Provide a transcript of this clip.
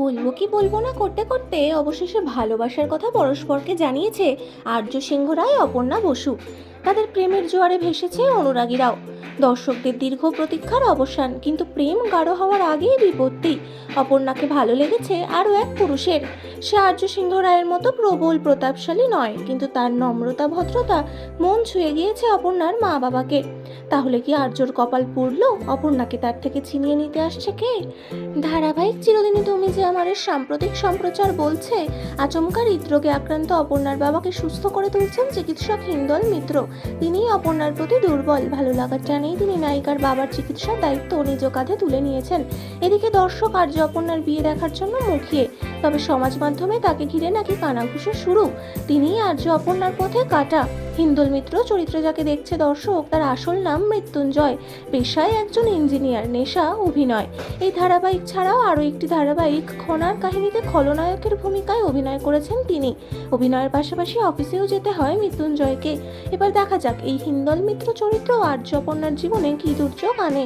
বলবো কি বলবো না করতে করতে অবশেষে ভালোবাসার কথা পরস্পরকে জানিয়েছে আর্য সিংহ রায়, অপর্ণা বসু। তাদের প্রেমের জোয়ারে ভেসেছে অনুরাগীরাও। দর্শকদের দীর্ঘ প্রতীক্ষার অবসান, কিন্তু প্রেম গাঢ় হওয়ার আগেই বিপত্তি। অপর্ণাকে ভালো লেগেছে আরও এক পুরুষের। সে আর্য সিংহ রায়ের মতো প্রবল প্রতাপশালী নয়, কিন্তু তার নম্রতা ভদ্রতা মন ছুঁয়ে গিয়েছে অপর্ণার মা বাবাকে। তাহলে কি আর্যর কপাল পুড়ল? অপর্ণাকে তার থেকে ছিনিয়ে নিতে আসছে কে? ধারাবাহিক চিরদিনই তুমি যে আমারের সাম্প্রতিক সম্প্রচার বলছে আচমকা হৃদরোগে আক্রান্ত অপর্ণার বাবাকে সুস্থ করে তুলছেন চিকিৎসক হিন্দল মিত্র। তিনিই অপর্ণার প্রতি দুর্বল, ভালো লাগার টানেই তিনি নায়িকার বাবার চিকিৎসার দায়িত্ব নিজ কাঁধে তুলে নিয়েছেন। এদিকে দর্শক আর্য অপর্ণার বিয়ে দেখার জন্য মুখিয়ে, তবে সমাজ মাধ্যমে তাকে ঘিরে নাকি কানাঘুষো শুরু। তিনিই আর্য অপর্ণার পথে কাটা। হিন্দল মিত্র চরিত্রে যাকে দেখছে দর্শক, তার আসল নাম মৃত্যুঞ্জয়। পেশায় একজন ইঞ্জিনিয়ার, নেশা অভিনয়। এই ধারাবাহিক ছাড়াও আরও একটি ধারাবাহিক খনার কাহিনীতে খলনায়কের ভূমিকায় অভিনয় করেছেন তিনি। অভিনয়ের পাশাপাশি অফিসেও যেতে হয় মৃত্যুঞ্জয়কে। এবার দেখা যাক এই হিন্দল মিত্র চরিত্র আর্য অপর্ণার জীবনে কী দুর্যোগ আনে।